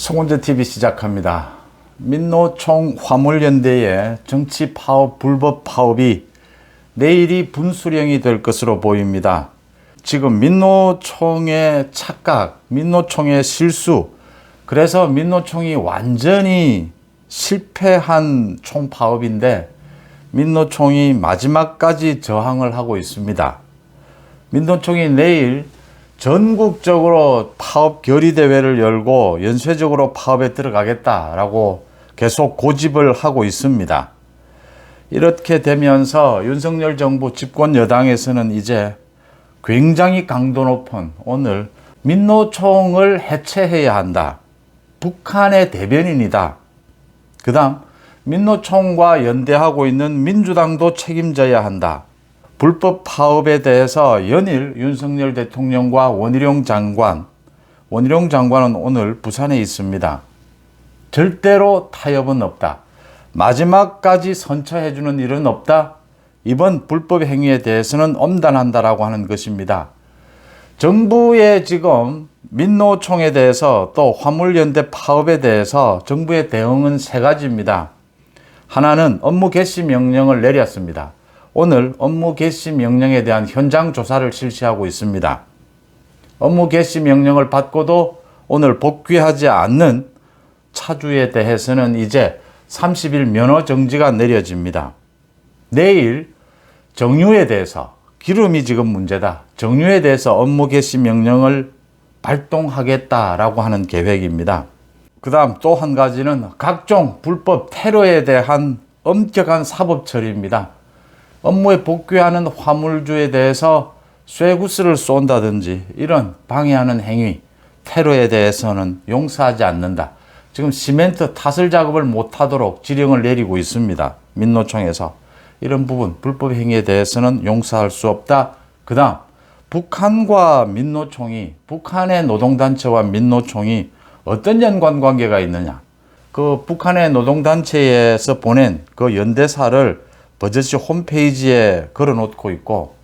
송원재TV 시작합니다. 민노총 화물연대의 정치 파업, 불법 파업이 내일이 분수령이 될 것으로 보입니다. 지금 민노총의 착각, 민노총의 실수, 그래서 민노총이 완전히 실패한 총파업인데 민노총이 마지막까지 저항을 하고 있습니다. 민노총이 내일 전국적으로 파업 결의대회를 열고 연쇄적으로 파업에 들어가겠다라고 계속 고집을 하고 있습니다. 이렇게 되면서 윤석열 정부 집권 여당에서는 이제 굉장히 강도 높은 오늘 민노총을 해체해야 한다. 북한의 대변인이다. 그 다음 민노총과 연대하고 있는 민주당도 책임져야 한다. 불법 파업에 대해서 연일 윤석열 대통령과 원희룡 장관은 오늘 부산에 있습니다. 절대로 타협은 없다. 마지막까지 선처해주는 일은 없다. 이번 불법 행위에 대해서는 엄단한다라고 하는 것입니다. 정부의 지금 민노총에 대해서 또 화물연대 파업에 대해서 정부의 대응은 세 가지입니다. 하나는 업무 개시 명령을 내렸습니다. 오늘 업무 개시 명령에 대한 현장 조사를 실시하고 있습니다. 업무 개시 명령을 받고도 오늘 복귀하지 않는 차주에 대해서는 이제 30일 면허 정지가 내려집니다. 내일 정유에 대해서 기름이 지금 문제다. 정유에 대해서 업무 개시 명령을 발동하겠다라고 하는 계획입니다. 그 다음 또 한 가지는 각종 불법 테러에 대한 엄격한 사법 처리입니다. 업무에 복귀하는 화물주에 대해서 쇠구스를 쏜다든지 이런 방해하는 행위, 테러에 대해서는 용서하지 않는다. 지금 시멘트 타설 작업을 못하도록 지령을 내리고 있습니다. 민노총에서. 이런 부분, 불법 행위에 대해서는 용서할 수 없다. 그 다음 북한과 민노총이, 북한의 노동단체와 민노총이 어떤 연관관계가 있느냐. 그 북한의 노동단체에서 보낸 그 연대사를 버젓이 홈페이지에 걸어놓고 있고,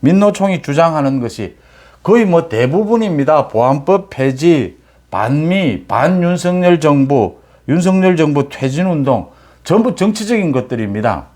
민노총이 주장하는 것이 거의 대부분입니다. 보안법 폐지, 반미, 반윤석열 정부, 윤석열 정부 퇴진운동, 전부 정치적인 것들입니다.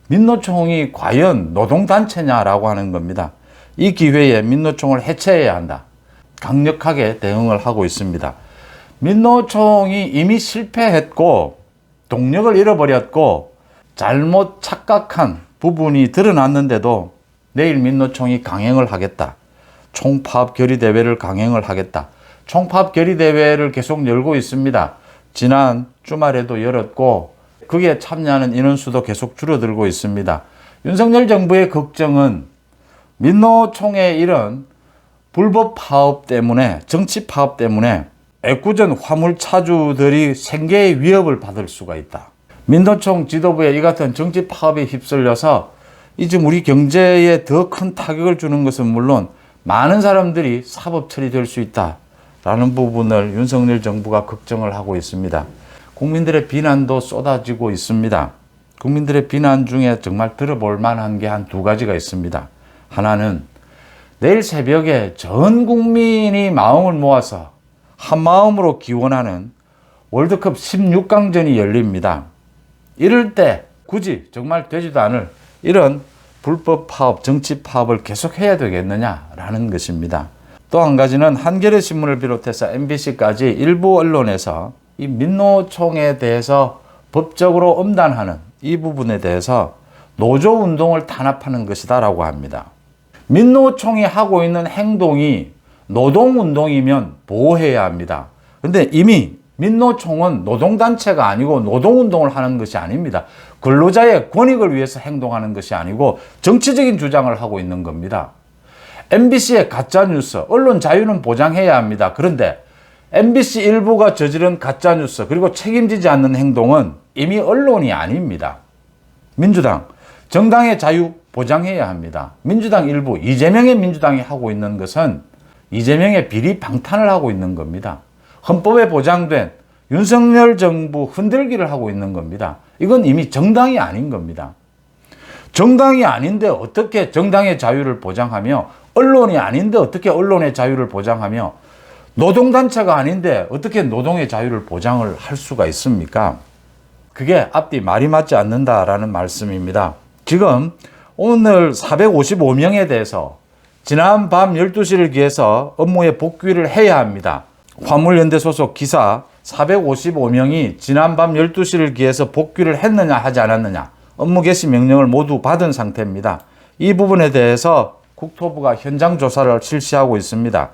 민노총이 과연 노동단체냐라고 하는 겁니다. 이 기회에 민노총을 해체해야 한다. 강력하게 대응을 하고 있습니다. 민노총이 이미 실패했고 동력을 잃어버렸고 잘못 착각한 부분이 드러났는데도 내일 민노총이 강행을 하겠다. 총파업 결의대회를 강행을 하겠다. 총파업 결의대회를 계속 열고 있습니다. 지난 주말에도 열었고 거기에 참여하는 인원수도 계속 줄어들고 있습니다. 윤석열 정부의 걱정은 민노총의 이런 불법 파업 때문에, 정치 파업 때문에 애꿎은 화물차주들이 생계의 위협을 받을 수가 있다. 민노총 지도부의 이 같은 정치 파업에 휩쓸려서 이제 우리 경제에 더 큰 타격을 주는 것은 물론 많은 사람들이 사법 처리될 수 있다라는 부분을 윤석열 정부가 걱정을 하고 있습니다. 국민들의 비난도 쏟아지고 있습니다. 국민들의 비난 중에 정말 들어볼 만한 게 한 두 가지가 있습니다. 하나는 내일 새벽에 전 국민이 마음을 모아서 한 마음으로 기원하는 월드컵 16강전이 열립니다. 이럴 때 굳이 정말 되지도 않을 이런 불법 파업, 정치 파업을 계속해야 되겠느냐라는 것입니다. 또 한 가지는 한겨레 신문을 비롯해서 MBC까지 일부 언론에서 이 민노총에 대해서 법적으로 엄단하는 이 부분에 대해서 노조운동을 탄압하는 것이다라고 합니다. 민노총이 하고 있는 행동이 노동운동이면 보호해야 합니다. 그런데 이미 민노총은 노동단체가 아니고 노동운동을 하는 것이 아닙니다. 근로자의 권익을 위해서 행동하는 것이 아니고 정치적인 주장을 하고 있는 겁니다. MBC의 가짜뉴스, 언론 자유는 보장해야 합니다. 그런데 MBC 일부가 저지른 가짜뉴스 그리고 책임지지 않는 행동은 이미 언론이 아닙니다. 민주당, 정당의 자유 보장해야 합니다. 민주당 일부, 이재명의 민주당이 하고 있는 것은 이재명의 비리 방탄을 하고 있는 겁니다. 헌법에 보장된 윤석열 정부 흔들기를 하고 있는 겁니다. 이건 이미 정당이 아닌 겁니다. 정당이 아닌데 어떻게 정당의 자유를 보장하며, 언론이 아닌데 어떻게 언론의 자유를 보장하며, 노동단체가 아닌데 어떻게 노동의 자유를 보장을 할 수가 있습니까? 그게 앞뒤 말이 맞지 않는다라는 말씀입니다. 지금 오늘 455명에 대해서 지난 밤 12시를 기해서 업무에 복귀를 해야 합니다. 화물연대 소속 기사 455명이 지난 밤 12시를 기해서 복귀를 했느냐 하지 않았느냐 업무 개시 명령을 모두 받은 상태입니다. 이 부분에 대해서 국토부가 현장 조사를 실시하고 있습니다.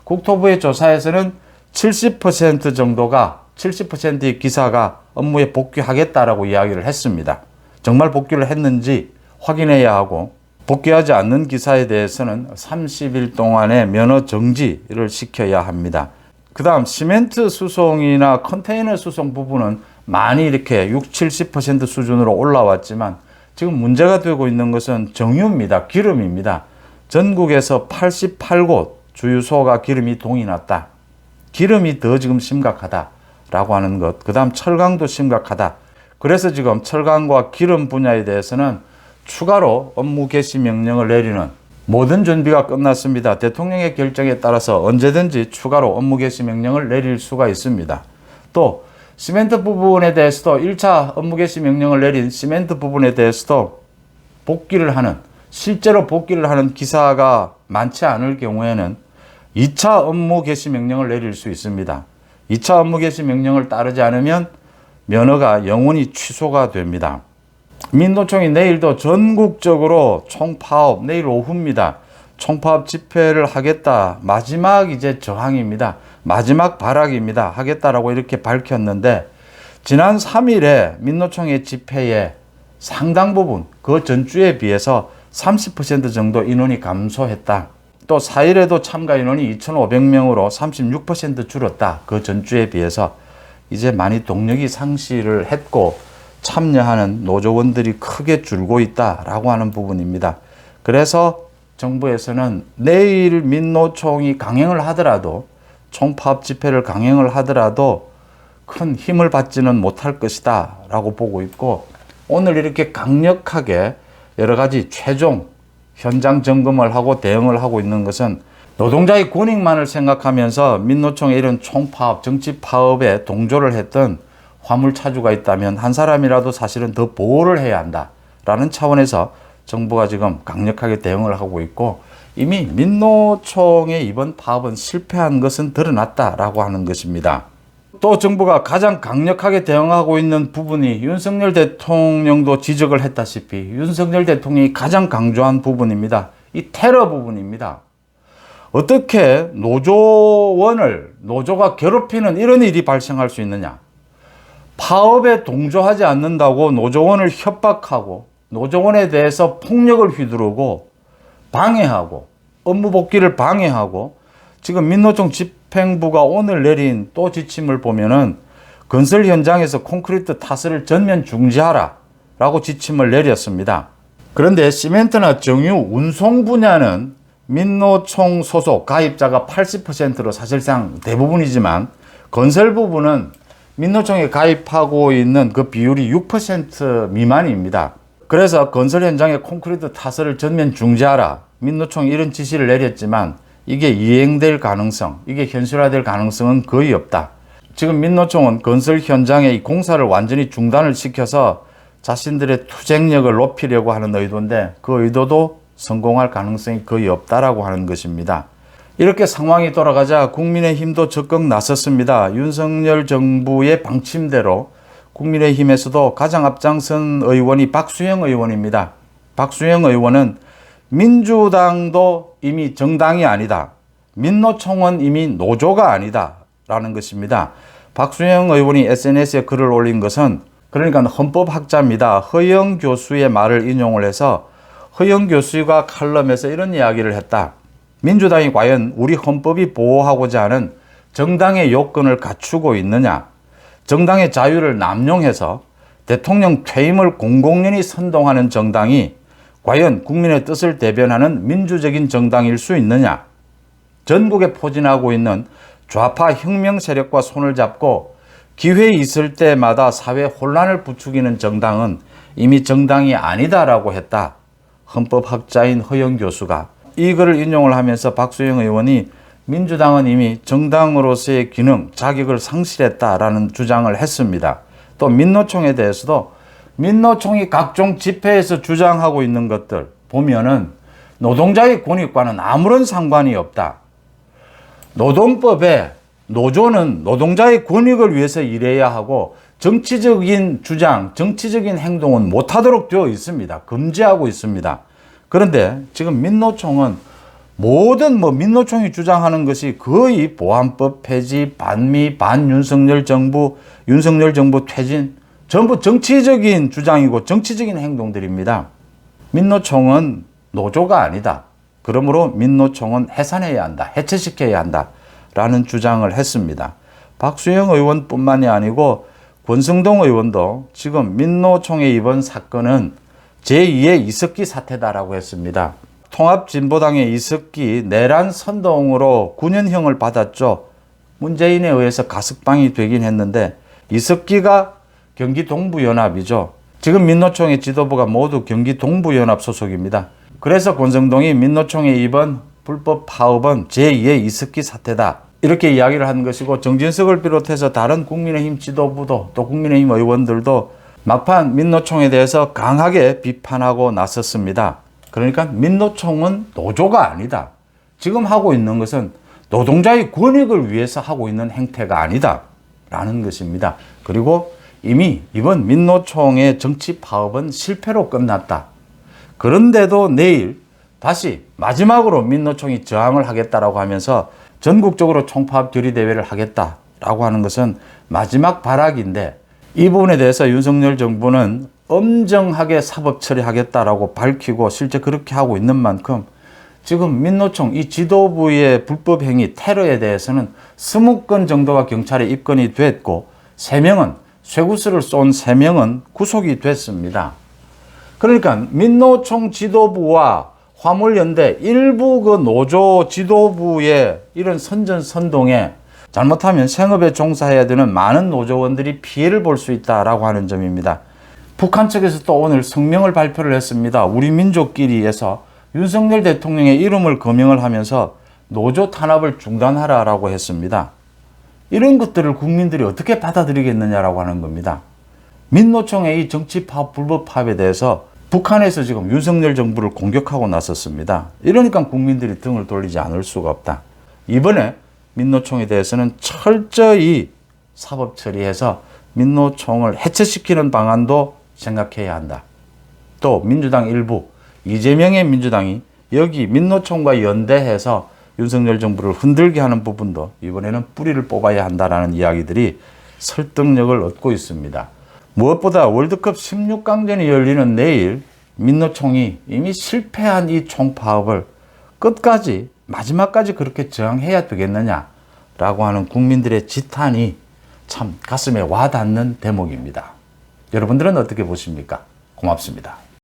국토부의 조사에서는 70% 정도가 70%의 기사가 업무에 복귀하겠다라고 이야기를 했습니다. 정말 복귀를 했는지 확인해야 하고 복귀하지 않는 기사에 대해서는 30일 동안의 면허 정지를 시켜야 합니다. 그 다음 시멘트 수송이나 컨테이너 수송 부분은 많이 이렇게 60-70% 수준으로 올라왔지만 지금 문제가 되고 있는 것은 정유입니다. 기름입니다. 전국에서 88곳 주유소가 기름이 동이 났다. 기름이 더 지금 심각하다라고 하는 것. 그 다음 철강도 심각하다. 그래서 지금 철강과 기름 분야에 대해서는 추가로 업무 개시 명령을 내리는 모든 준비가 끝났습니다. 대통령의 결정에 따라서 언제든지 추가로 업무 개시 명령을 내릴 수가 있습니다. 또 시멘트 부분에 대해서도 1차 업무 개시 명령을 내린 시멘트 부분에 대해서도 복귀를 하는 실제로 복귀를 하는 기사가 많지 않을 경우에는 2차 업무 개시 명령을 내릴 수 있습니다. 2차 업무 개시 명령을 따르지 않으면 면허가 영원히 취소가 됩니다. 민노총이 내일도 전국적으로 총파업, 내일 오후입니다. 총파업 집회를 하겠다. 마지막 이제 저항입니다. 마지막 발악입니다. 하겠다라고 이렇게 밝혔는데 지난 3일에 민노총의 집회에 상당 부분 그 전주에 비해서 30% 정도 인원이 감소했다. 또 4일에도 참가 인원이 2,500명으로 36% 줄었다. 그 전주에 비해서 이제 많이 동력이 상실을 했고 참여하는 노조원들이 크게 줄고 있다라고 하는 부분입니다. 그래서 정부에서는 내일 민노총이 강행을 하더라도 총파업 집회를 강행을 하더라도 큰 힘을 받지는 못할 것이다 라고 보고 있고 오늘 이렇게 강력하게 여러 가지 최종 현장 점검을 하고 대응을 하고 있는 것은 노동자의 권익만을 생각하면서 민노총의 이런 총파업, 정치파업에 동조를 했던 화물차주가 있다면 한 사람이라도 사실은 더 보호를 해야 한다라는 차원에서 정부가 지금 강력하게 대응을 하고 있고 이미 민노총의 이번 파업은 실패한 것은 드러났다라고 하는 것입니다. 또 정부가 가장 강력하게 대응하고 있는 부분이 윤석열 대통령도 지적을 했다시피 윤석열 대통령이 가장 강조한 부분입니다. 이 테러 부분입니다. 어떻게 노조가 괴롭히는 이런 일이 발생할 수 있느냐? 파업에 동조하지 않는다고 노조원을 협박하고 노조원에 대해서 폭력을 휘두르고 방해하고 업무 복귀를 방해하고 지금 민노총 집행부가 오늘 내린 또 지침을 보면은 건설 현장에서 콘크리트 타설을 전면 중지하라 라고 지침을 내렸습니다. 그런데 시멘트나 정유, 운송 분야는 민노총 소속 가입자가 80%로 사실상 대부분이지만 건설 부분은 민노총에 가입하고 있는 그 비율이 6% 미만입니다. 그래서 건설 현장에 콘크리트 타설을 전면 중지하라. 민노총이 이런 지시를 내렸지만 이게 이행될 가능성, 이게 현실화될 가능성은 거의 없다. 지금 민노총은 건설 현장의 이 공사를 완전히 중단을 시켜서 자신들의 투쟁력을 높이려고 하는 의도인데 그 의도도 성공할 가능성이 거의 없다라고 하는 것입니다. 이렇게 상황이 돌아가자 국민의힘도 적극 나섰습니다. 윤석열 정부의 방침대로 국민의힘에서도 가장 앞장선 의원이 박수영 의원입니다. 박수영 의원은 민주당도 이미 정당이 아니다. 민노총은 이미 노조가 아니다. 라는 것입니다. 박수영 의원이 SNS에 글을 올린 것은 그러니까 헌법학자입니다. 허영 교수의 말을 인용을 해서 허영 교수가 칼럼에서 이런 이야기를 했다. 민주당이 과연 우리 헌법이 보호하고자 하는 정당의 요건을 갖추고 있느냐? 정당의 자유를 남용해서 대통령 퇴임을 공공연히 선동하는 정당이 과연 국민의 뜻을 대변하는 민주적인 정당일 수 있느냐? 전국에 포진하고 있는 좌파 혁명 세력과 손을 잡고 기회 있을 때마다 사회 혼란을 부추기는 정당은 이미 정당이 아니다라고 했다. 헌법학자인 허영 교수가 이 글을 인용을 하면서 박수영 의원이 민주당은 이미 정당으로서의 기능, 자격을 상실했다라는 주장을 했습니다. 또 민노총에 대해서도 민노총이 각종 집회에서 주장하고 있는 것들 보면은 노동자의 권익과는 아무런 상관이 없다. 노동법에 노조는 노동자의 권익을 위해서 일해야 하고 정치적인 주장, 정치적인 행동은 못하도록 되어 있습니다. 금지하고 있습니다. 그런데 지금 민노총은 모든 민노총이 주장하는 것이 거의 보안법 폐지, 반미, 반윤석열 정부, 윤석열 정부 퇴진, 전부 정치적인 주장이고 정치적인 행동들입니다. 민노총은 노조가 아니다. 그러므로 민노총은 해산해야 한다. 해체시켜야 한다. 라는 주장을 했습니다. 박수영 의원뿐만이 아니고 권성동 의원도 지금 민노총의 이번 사건은 제2의 이석기 사태다라고 했습니다. 통합진보당의 이석기 내란 선동으로 9년형을 받았죠. 문재인에 의해서 가석방이 되긴 했는데 이석기가 경기 동부연합이죠. 지금 민노총의 지도부가 모두 경기 동부연합 소속입니다. 그래서 권성동이 민노총의 이번 불법 파업은 제2의 이석기 사태다. 이렇게 이야기를 한 것이고 정진석을 비롯해서 다른 국민의힘 지도부도 또 국민의힘 의원들도 막판 민노총에 대해서 강하게 비판하고 나섰습니다. 그러니까 민노총은 노조가 아니다. 지금 하고 있는 것은 노동자의 권익을 위해서 하고 있는 행태가 아니다. 라는 것입니다. 그리고 이미 이번 민노총의 정치 파업은 실패로 끝났다. 그런데도 내일 다시 마지막으로 민노총이 저항을 하겠다라고 하면서 전국적으로 총파업 결의대회를 하겠다라고 하는 것은 마지막 발악인데 이 부분에 대해서 윤석열 정부는 엄정하게 사법 처리하겠다라고 밝히고 실제 그렇게 하고 있는 만큼 지금 민노총 이 지도부의 불법 행위 테러에 대해서는 20건 정도가 경찰에 입건이 됐고 3명은 쇠구슬을 쏜 3명은 구속이 됐습니다. 그러니까 민노총 지도부와 화물연대 일부 그 노조 지도부의 이런 선전선동에 잘못하면 생업에 종사해야 되는 많은 노조원들이 피해를 볼 수 있다라고 하는 점입니다. 북한 측에서 또 오늘 성명을 발표를 했습니다. 우리 민족끼리에서 윤석열 대통령의 이름을 거명을 하면서 노조 탄압을 중단하라라고 했습니다. 이런 것들을 국민들이 어떻게 받아들이겠느냐라고 하는 겁니다. 민노총의 이 정치 파업, 불법 파업에 대해서 북한에서 지금 윤석열 정부를 공격하고 나섰습니다. 이러니까 국민들이 등을 돌리지 않을 수가 없다. 이번에 민노총에 대해서는 철저히 사법 처리해서 민노총을 해체시키는 방안도 생각해야 한다. 또 민주당 일부, 이재명의 민주당이 여기 민노총과 연대해서 윤석열 정부를 흔들게 하는 부분도 이번에는 뿌리를 뽑아야 한다라는 이야기들이 설득력을 얻고 있습니다. 무엇보다 월드컵 16강전이 열리는 내일 민노총이 이미 실패한 이 총파업을 끝까지 마지막까지 그렇게 저항해야 되겠느냐라고 하는 국민들의 지탄이 참 가슴에 와닿는 대목입니다. 여러분들은 어떻게 보십니까? 고맙습니다.